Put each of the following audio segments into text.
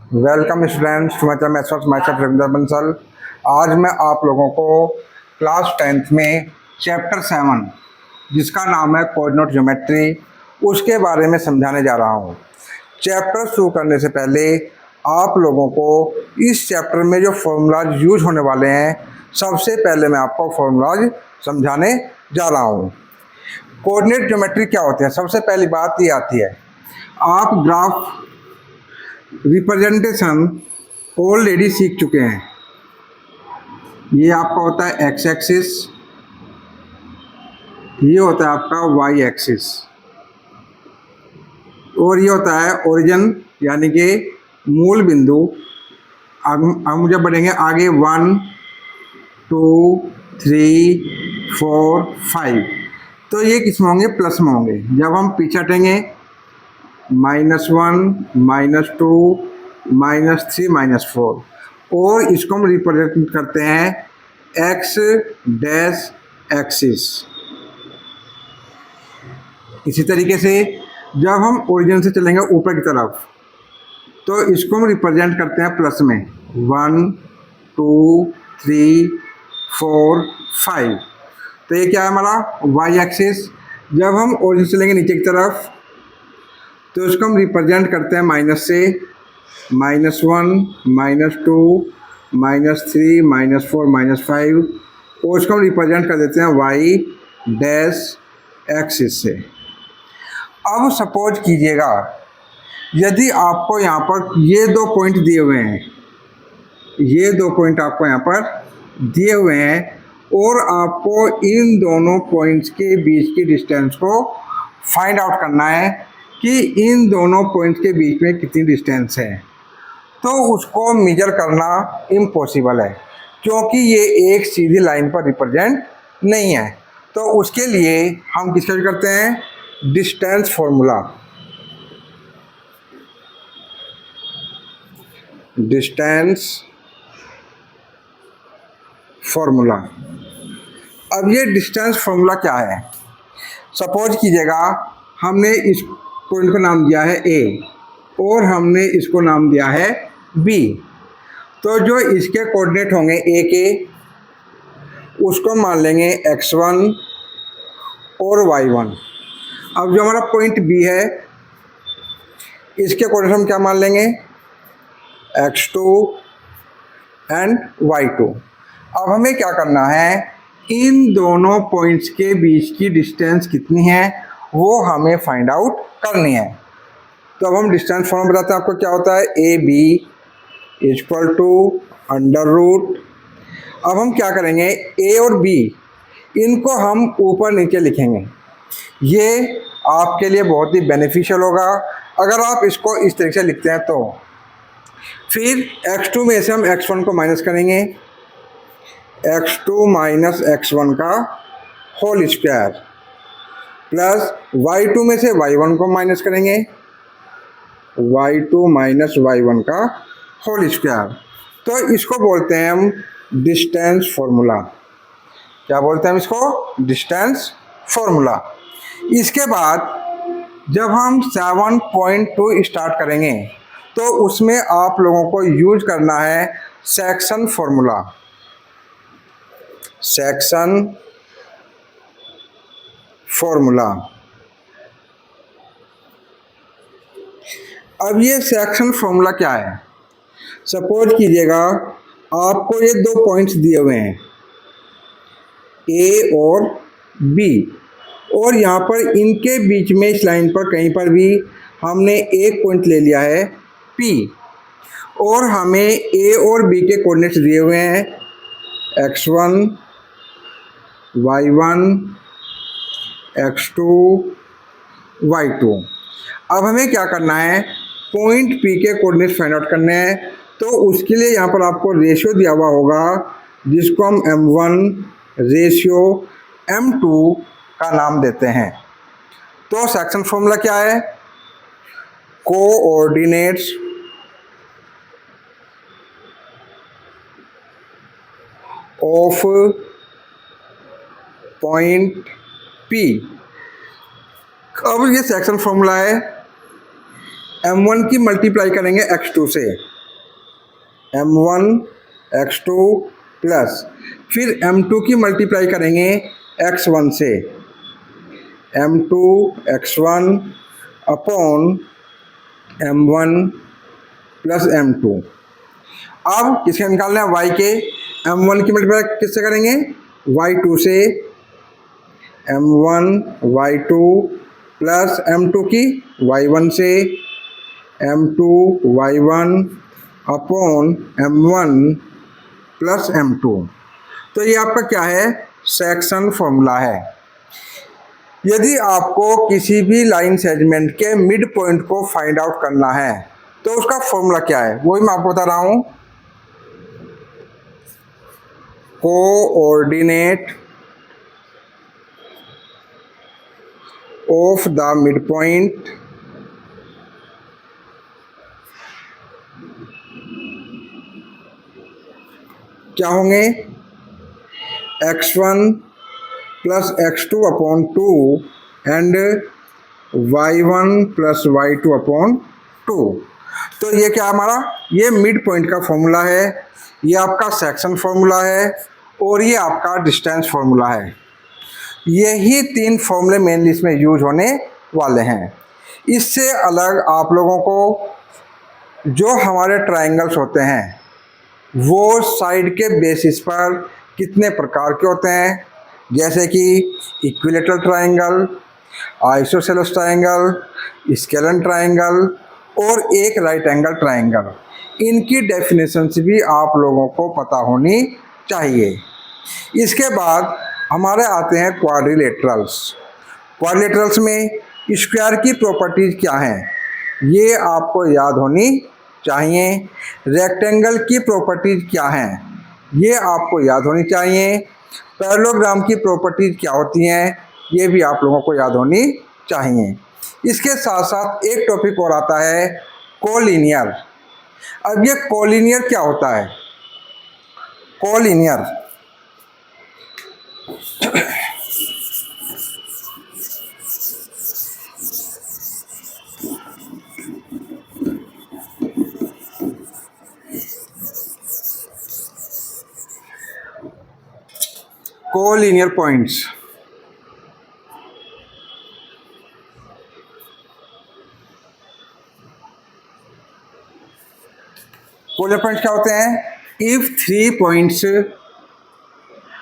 Welcome students to my channel myself Ravinder Bansal. आज मैं आप लोगों को क्लास 10th में चैप्टर 7 जिसका नाम है कोऑर्डिनेट ज्योमेट्री उसके बारे में समझाने जा रहा हूँ। चैप्टर शुरू करने से पहले आप लोगों को इस चैप्टर में जो फॉर्मूलाज यूज होने वाले हैं, सबसे पहले मैं आपको फॉर्मूलाज समझाने जा रहा हूँ। कोऑर्डिनेट ज्योमेट्री क्या होते हैं? सबसे पहली बात ये आती है, आप ग्राफ रिप्रेजेंटेशन ऑलरेडी सीख चुके हैं। ये आपका होता है एक्स एक्सिस, ये होता है आपका वाई एक्सिस, और ये होता है ओरिजिन यानी कि मूल बिंदु। हम जब बढ़ेंगे आगे 1 2 3 4 5, तो ये किस में होंगे? प्लस में होंगे। जब हम पीछे हटेंगे -1 -2 -3 -4, और इसको हम रिप्रेजेंट करते हैं एक्स डैश एक्सिस। इसी तरीके से जब हम ओरिजिन से चलेंगे ऊपर की तरफ, तो इसको हम रिप्रेजेंट करते हैं प्लस में 1 2 3 4 5। तो ये क्या है हमारा? Y axis. जब हम ओरिजिन से चलेंगे नीचे की तरफ, तो इसको हम रिप्रेजेंट करते हैं माइनस से -1 -2 -3 -4 -5, और इसको हम रिप्रेजेंट कर देते हैं वाई डैश एक्सिस से। अब सपोज कीजिएगा, यदि आपको यहाँ पर ये दो पॉइंट दिए हुए हैं, ये दो पॉइंट आपको यहाँ पर दिए हुए हैं, और आपको इन दोनों पॉइंट्स के बीच की डिस्टेंस को फाइंड आउट करना है कि इन दोनों पॉइंट्स के बीच में कितनी डिस्टेंस है। तो उसको मेजर करना इम्पॉसिबल है, क्योंकि ये एक सीधी लाइन पर रिप्रेजेंट नहीं है। तो उसके लिए हम किसका यूज करते हैं? Distance formula. Distance formula. अब ये डिस्टेंस फॉर्मूला क्या है? सपोज कीजिएगा, हमने इस पॉइंट को नाम दिया है ए, और हमने इसको नाम दिया है बी। तो जो इसके कोऑर्डिनेट होंगे ए के, उसको मान लेंगे x1 और y1। अब जो हमारा पॉइंट बी है, इसके कोऑर्डिनेट हम क्या मान लेंगे? x2 and y2। अब हमें क्या करना है? इन दोनों पॉइंट्स के बीच की डिस्टेंस कितनी है वो हमें फाइंड आउट करनी है। तो अब हम डिस्टेंस फॉर्म बताते हैं आपको। क्या होता है? A B equal to √। अब हम क्या करेंगे? ए और बी, इनको हम ऊपर नीचे लिखेंगे। ये आपके लिए बहुत ही बेनिफिशियल होगा अगर आप इसको इस तरीके से लिखते हैं। तो फिर x2 में से हम x1 को माइनस करेंगे, x2 माइनस x1 का होल स्क्वायर, प्लस y2 में से y1 को माइनस करेंगे, y2 माइनस y1 का होल स्क्वायर। तो इसको बोलते हैं हम डिस्टेंस फॉर्मूला। क्या बोलते हैं हम इसको? Distance formula. इसके बाद जब हम 7.2 स्टार्ट करेंगे, तो उसमें आप लोगों को यूज करना है सेक्शन फॉर्मूला। Section formula. अब ये सेक्शन फॉर्मूला क्या है? सपोज कीजिएगा, आपको ये दो पॉइंट्स दिए हुए हैं ए और बी, और यहाँ पर इनके बीच में इस लाइन पर कहीं पर भी हमने एक पॉइंट ले लिया है पी, और हमें ए और बी के कोऑर्डिनेट्स दिए हुए हैं x1 y1 x2 y2। अब हमें क्या करना है? पॉइंट पी के कोऑर्डिनेट्स फाइंड आउट करने हैं। तो उसके लिए यहाँ पर आपको रेशियो दिया हुआ होगा, जिसको हम m1 रेशियो m2 का नाम देते हैं। तो सेक्शन फॉर्मूला क्या है? Coordinates of point P। अब ये सेक्शन फॉर्मूला है, m1 की मल्टीप्लाई करेंगे x2 से, m1 x2 प्लस फिर m2 की मल्टीप्लाई करेंगे x1 से, m2 x1 upon m1 plus m2। अब किसके निकालना है, y के। m1 की मल्टीप्लाई किससे करेंगे, y2 से, m1 y2 प्लस m2 की y1 से, m2 y1 upon m1 plus m2। तो ये आपका क्या है, सेक्शन फॉर्मूला है। यदि आपको किसी भी लाइन सेगमेंट के मिड पॉइंट को फाइंड आउट करना है तो उसका फॉर्मूला क्या है, वही मैं आपको बता रहा हूं। Coordinate of the mid point क्या होंगे, x1 plus x2 upon 2 and y1 plus y2 upon 2। तो ये क्या हमारा, ये मिड पॉइंट का फॉर्मूला है, ये आपका सेक्शन फॉर्मूला है और ये आपका डिस्टेंस फॉर्मूला है। यही तीन फॉर्मूले मेनली इसमें यूज होने वाले हैं। इससे अलग आप लोगों को जो हमारे ट्रायंगल्स होते हैं वो साइड के बेसिस पर कितने प्रकार के होते हैं, जैसे कि equilateral triangle, isosceles triangle, scalene triangle और एक राइट एंगल ट्रायंगल। इनकी डेफिनेशंस भी आप लोगों को पता होनी चाहिए। इसके बाद हमारे आते हैं क्वाड्रिलेटरल्स। क्वाड्रिलेटरल्स में स्क्वायर की प्रॉपर्टीज क्या हैं, ये आपको याद होनी चाहिए। रेक्टेंगल की प्रॉपर्टीज क्या हैं, ये आपको याद होनी चाहिए। पैरेललोग्राम की प्रॉपर्टीज क्या होती हैं, ये भी आप लोगों को याद होनी चाहिए। इसके साथ साथ एक टॉपिक और आता है कोलिनियर। अब ये कोलिनियर क्या होता है, collinear collinear points collinear points क्या होते हैं, if three points,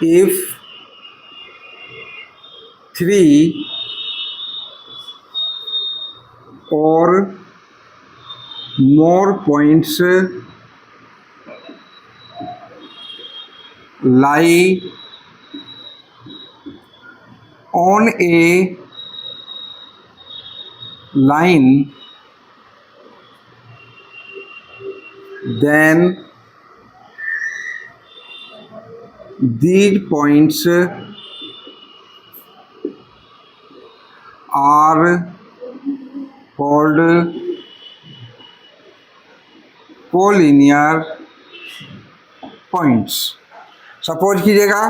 if three और more points lie on a line, then these points are called collinear points. Suppose कीजिएगा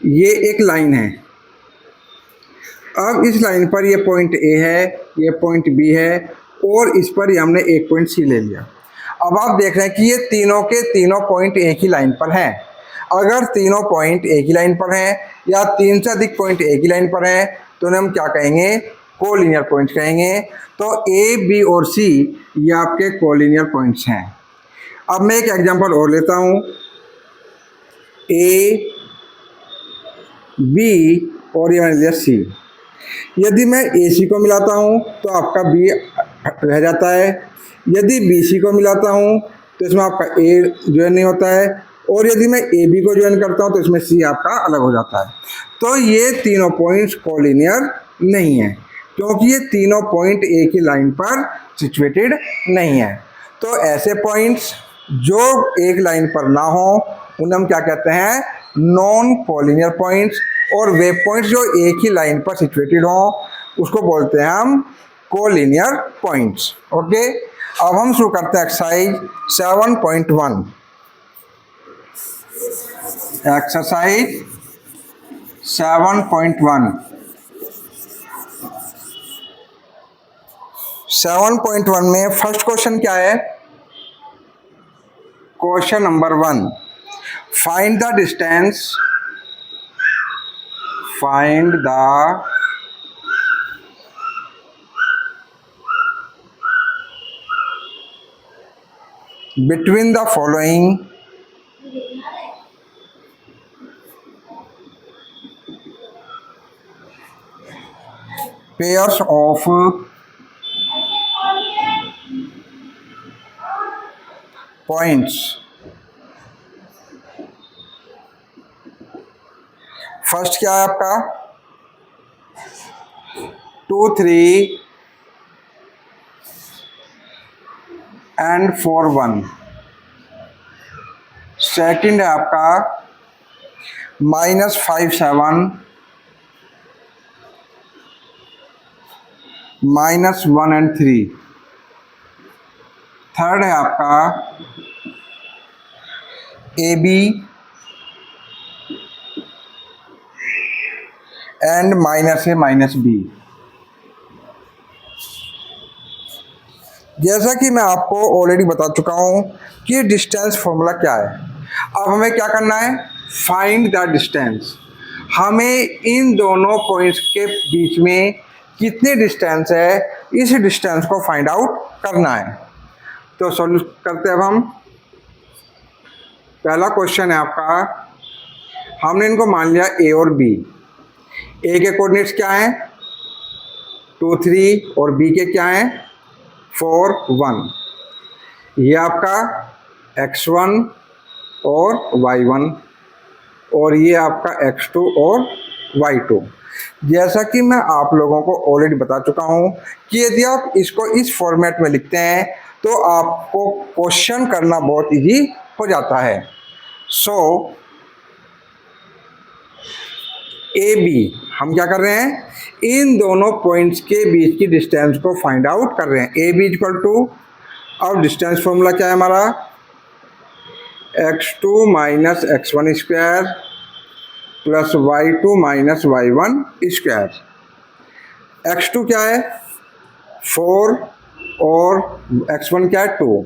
ये एक लाइन है, अब इस लाइन पर ये पॉइंट ए है, ये पॉइंट बी है और इस पर हमने एक पॉइंट सी ले लिया। अब आप देख रहे हैं कि ये तीनों के तीनों पॉइंट एक ही लाइन पर हैं। अगर तीनों पॉइंट एक ही लाइन पर हैं या तीन से अधिक पॉइंट एक ही लाइन पर हैं तो उन्हें हम क्या कहेंगे, कोलिनियर पॉइंट्स कहेंगे। तो ए बी और सी ये आपके कोलिनियर पॉइंट्स हैं। अब मैं एक एग्जांपल और लेता हूँ, ए बी और ये मैंने लिया सी। यदि मैं ए सी को मिलाता हूँ तो आपका बी रह जाता है, यदि बी सी को मिलाता हूँ तो इसमें आपका ए ज्वाइन नहीं होता है और यदि मैं ए बी को ज्वाइन करता हूँ तो इसमें सी आपका अलग हो जाता है। तो ये तीनों पॉइंट्स कोलिनियर नहीं है क्योंकि ये तीनों पॉइंट एक ही लाइन पर सिचुएटेड नहीं है। तो ऐसे पॉइंट्स जो एक लाइन पर ना हो उन्हें हम क्या कहते हैं, नॉन कोलिनियर पॉइंट्स। और वे पॉइंट्स जो एक ही लाइन पर सिचुएटेड हो उसको बोलते हैं हम कोलिनियर पॉइंट्स। ओके, अब हम शुरू करते हैं एक्सरसाइज 7.1। एक्सरसाइज 7.1। 7.1 में फर्स्ट क्वेश्चन क्या है, question number 1, find the distance, find the between the following pairs of points. First क्या है आपका 2, 3 and 4, 1. सेकंड है आपका -5, 7, -1 and 3. थर्ड है आपका AB एंड -A -B. जैसा कि मैं आपको ऑलरेडी बता चुका हूं कि डिस्टेंस फॉर्मूला क्या है. अब हमें क्या करना है, फाइंड द डिस्टेंस. हमें इन दोनों पॉइंट्स के बीच में कितनी डिस्टेंस है, इस डिस्टेंस को फाइंड आउट करना है. तो सॉल्व करते हैं. अब हम पहला क्वेश्चन है आपका, हमने इनको मान लिया A और B. A के कोऑर्डिनेट्स क्या हैं 2, 3 और B के क्या हैं 4, 1. ये आपका x1 और y1 और ये आपका x2 और y2. जैसा कि मैं आप लोगों को ऑलरेडी बता चुका हूं कि यदि आप इसको इस फॉर्मेट में लिखते हैं तो आपको क्वेश्चन करना बहुत इजी हो जाता है. सो AB हम क्या कर रहे हैं, इन दोनों पॉइंट्स के बीच की डिस्टेंस को फाइंड आउट कर रहे हैं. AB इक्वल टू, अब डिस्टेंस फॉर्मूला क्या है हमारा, x2 minus x1 square plus y2 minus y1 square. x2 क्या है 4 और x1 क्या है 2.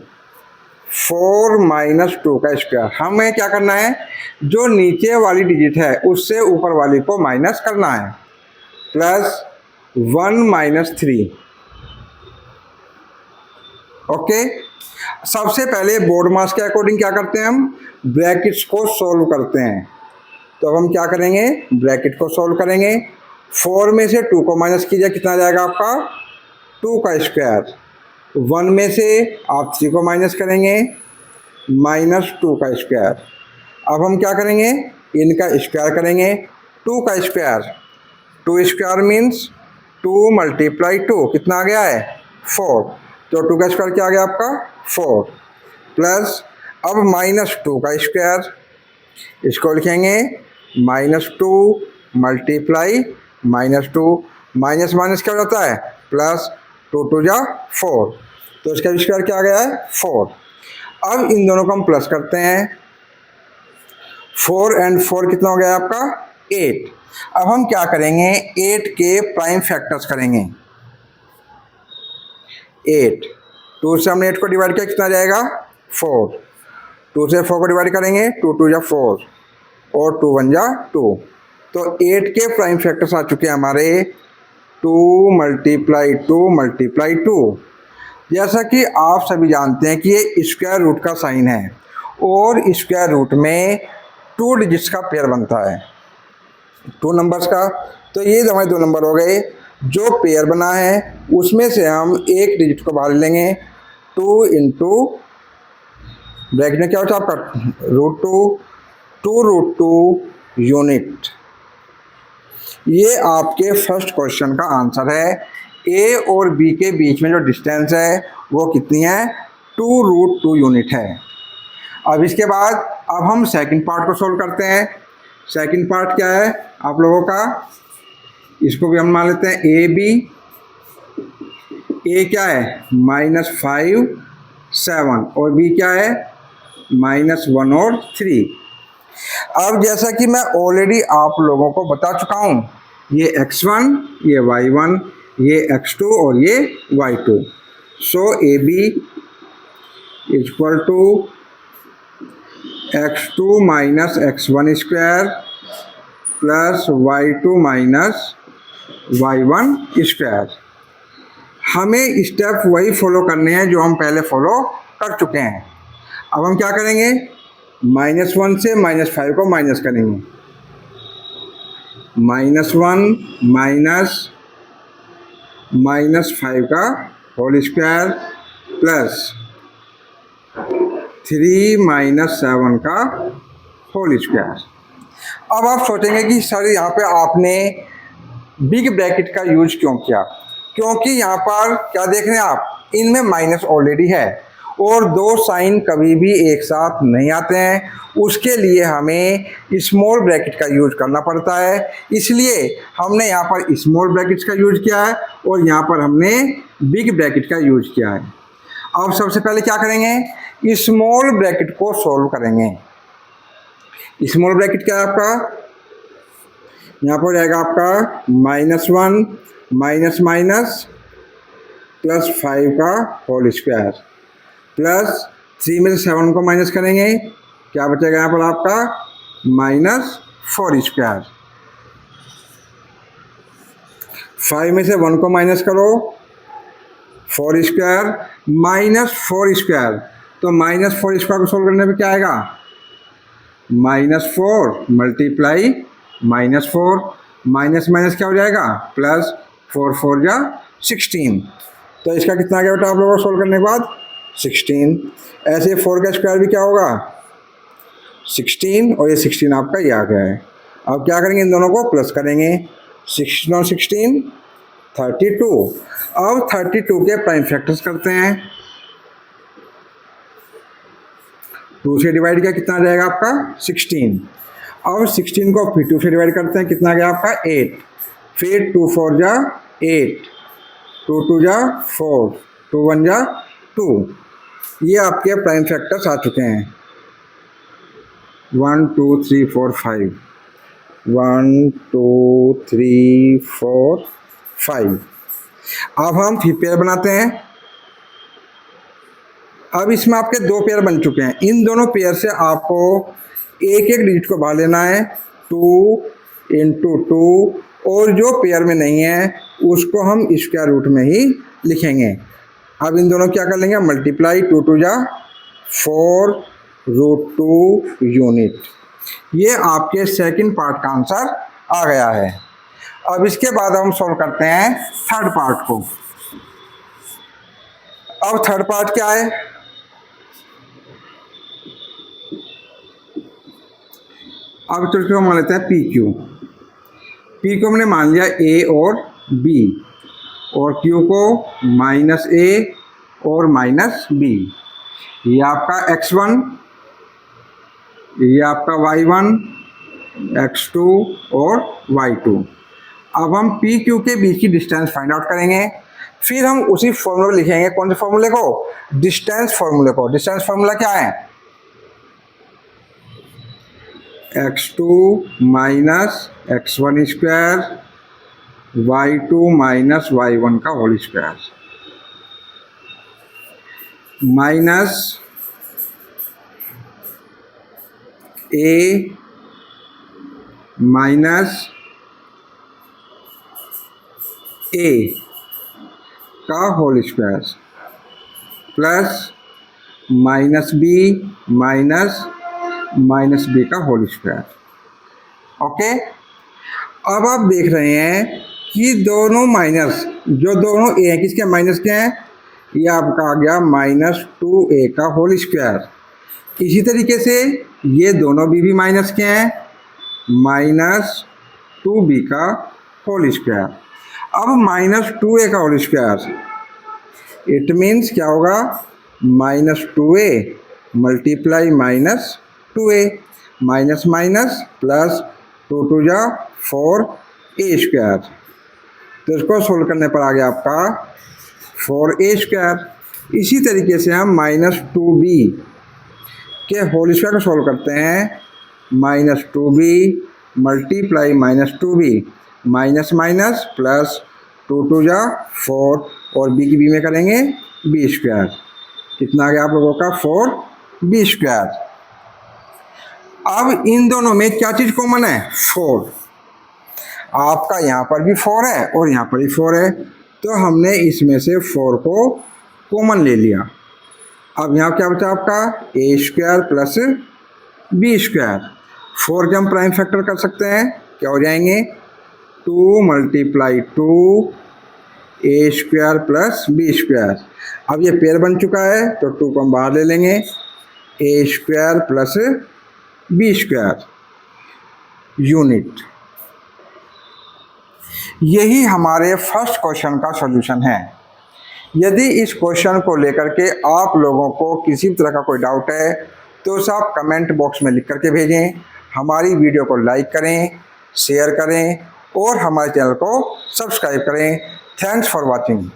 4 माइनस 2 का स्क्वायर. हमें क्या करना है, जो नीचे वाली डिजिट है उससे ऊपर वाली को माइनस करना है. Plus 1 minus 3. ओके. सबसे पहले बोर्ड मास के अकॉर्डिंग क्या करते हैं, हम ब्रैकेट्स को सॉल्व करते हैं. तो अब हम क्या करेंगे, ब्रैकेट को सॉल्व करेंगे. 4 में से 2 को माइनस कीजिए, कितना जाएगा आपका 2 का स्क्वायर. 1 में से आप 3 को माइनस करेंगे, -2 का स्क्वायर. अब हम क्या करेंगे, इनका स्क्वायर करेंगे. 2 का स्क्वायर, 2 स्क्वायर मीन्स 2 मल्टीप्लाई 2 कितना आ गया है 4. तो 2 का स्क्वायर क्या आ गया आपका 4. प्लस अब -2 का स्क्वायर, इसको लिखेंगे -2 मल्टीप्लाई -2, माइनस माइनस क्या होता है प्लस, 2 2 जा 4. तो इसका स्क्वायर क्या आ गया है 4. अब इन दोनों को हम प्लस करते हैं. 4 and 4 कितना हो गया आपका 8. अब हम क्या करेंगे, 8 के प्राइम फैक्टर्स करेंगे. 8, 2 से हमने 8 को डिवाइड किया, कितना जाएगा 4. 2 से 4 को डिवाइड करेंगे, 2 2 जा 4 और 2 1 जा 2. तो 8 के प्राइम फैक्टर्स आ चुके हैं हमारे 2 मल्टीप्लाई 2 मल्टीप्लाई 2. जैसा कि आप सभी जानते हैं कि ये स्क्वायर रूट का साइन है और स्क्वायर रूट में 2 डिजिट्स का पेयर बनता है, 2 नंबर्स का. तो ये हमारे 2 नंबर हो गए. जो पेयर बना है उसमें से हम एक डिजिट को बाहर लेंगे. 2 इंटू ब्रैकेट में क्या होता है आपका √2, 2√2 यूनिट. ये आपके फर्स्ट क्वेश्चन का आंसर है. ए और बी के बीच में जो डिस्टेंस है वो कितनी है 2√2 यूनिट है. अब इसके बाद अब हम सेकंड पार्ट को सोल्व करते हैं. सेकंड पार्ट क्या है आप लोगों का, इसको भी हम मान लेते हैं ए बी. ए क्या है -5 7 और बी क्या है -1 और 3. अब जैसा कि मैं ऑलरेडी आप लोगों को बता चुका हूँ, ये x1, ये y1, ये x2 और ये y2. So A B equal to x2 minus x1 square plus y2 minus y1 square. हमें स्टेप वही फॉलो करने हैं जो हम पहले फॉलो कर चुके हैं। अब हम क्या करेंगे, -1 से -5 को माइनस करेंगे। -1 -5 का होल स्क्वायर प्लस 3 - 7 का होल स्क्वायर। अब आप सोचेंगे कि सर यहाँ पे आपने बिग ब्रैकेट का यूज क्यों किया? क्योंकि यहाँ पर क्या देख रहे हैं आप, इनमें माइनस ऑलरेडी है और दो साइन कभी भी एक साथ नहीं आते हैं, उसके लिए हमें स्मॉल ब्रैकेट का यूज करना पड़ता है। इसलिए हमने यहाँ पर स्मॉल ब्रैकेट्स का यूज किया है और यहाँ पर हमने बिग ब्रैकेट का यूज किया है। अब सबसे पहले क्या करेंगे, स्मॉल ब्रैकेट को सॉल्व करेंगे। स्मॉल ब्रैकेट क्या है आपका, यहाँ पर रहेगा आपका -1 माइनस माइनस प्लस 5 का होल स्क्वायर प्लस 3 में से 7 को माइनस करेंगे, क्या बचेगा यहाँ पर आपका -4 स्क्वायर। 5 में से 1 को माइनस करो, 4 स्क्वायर -4 स्क्वायर। तो -4 स्क्वायर को सोल्व करने पे क्या आएगा, -4 मल्टीप्लाई -4 माइनस माइनस क्या हो जाएगा प्लस, 4 4 जा 16। तो इसका कितना आ गया बेटा आप लोगों को सोल्व करने के बाद 16। ऐसे 4 का स्क्वायर भी क्या होगा 16 और ये 16 आपका ये आ गया है। अब क्या करेंगे, इन दोनों को प्लस करेंगे, 16 और 16 32। अब 32 के प्राइम फैक्टर्स करते हैं, 2 से डिवाइड किया कितना जाएगा आपका 16। अब 16 को फिर 2 से डिवाइड करते हैं, कितना गया आपका 8। फिर 2 4 जा 8, 2 2 जा 4, 2 1 जा 2। ये आपके प्राइम फैक्टर्स आ चुके हैं, 1 2 3 4 5, 1 2 3 4 5। अब हम फिर पेयर बनाते हैं। अब इसमें आपके 2 पेयर बन चुके हैं, इन दोनों पेयर से आपको एक एक डिजिट को बाहर लेना है, 2 × 2, और जो पेयर में नहीं है उसको हम स्क्वायर रूट में ही लिखेंगे। अब इन दोनों क्या कर लेंगे, मल्टीप्लाई, 2 2 जा 4 √2 यूनिट। ये आपके सेकंड पार्ट का आंसर आ गया है। अब इसके बाद हम सॉल्व करते हैं थर्ड पार्ट को। अब थर्ड पार्ट क्या है, अब चल के मान लेते हैं PQ। P को हमने मान लिया A और B, और Q को -A और -B। ये आपका X1, ये आपका Y1, X2 और Y2। अब हम PQ के बीच की डिस्टेंस फाइंड आउट करेंगे, फिर हम उसी फॉर्मूले लिखेंगे। कौन से फॉर्मूले को, डिस्टेंस फॉर्मूले को। डिस्टेंस फॉर्मूला क्या है, x2 minus x1 square y2 minus y1 का whole square minus a minus a का whole square plus -b minus b का होल स्क्वायर। ओके, अब आप देख रहे हैं कि दोनों माइनस, जो दोनों ए हैं, किसके माइनस के हैं, ये आपका आ गया -2a का होल स्क्वायर। इसी तरीके से ये दोनों भी माइनस के हैं, -2b का होल स्क्वायर। अब -2a का होल स्क्वायर, इट मीन्स क्या होगा, -2a multiply -2a minus minus plus 2 2 जा 4a स्क्वायर। तो इसको सोल्व करने पर आ गया आपका 4a स्क्वायर। इसी तरीके से हम -2b के होल स्क्वायर को सोल्व करते हैं, -2b multiply -2b minus minus plus 2 2 जा 4, और b की b में करेंगे b स्क्वायर। कितना आ गया आप लोगों का 4b स्क्वायर। अब इन दोनों में क्या चीज़ कॉमन है? 4। आपका यहाँ पर भी 4 है और यहाँ पर भी 4 है, तो हमने इसमें से 4 को कॉमन ले लिया। अब यहाँ क्या बचा आपका? ए स्क्वायर प्लस बी स्क्वायर। 4 के हम प्राइम फैक्टर कर सकते हैं, क्या हो जाएंगे? 2 × 2 ए स्क्वायर प्लस बी स्क्वायर। अब ये पेयर बन चुका है तो 2 को हम बाहर ले लेंगे, a square plus b square unit. यही हमारे फर्स्ट क्वेश्चन का सॉल्यूशन है। यदि इस क्वेश्चन को लेकर के आप लोगों को किसी तरह का कोई डाउट है तो सब कमेंट बॉक्स में लिख करके भेजें। हमारी वीडियो को लाइक करें, शेयर करें और हमारे चैनल को सब्सक्राइब करें। Thanks for watching.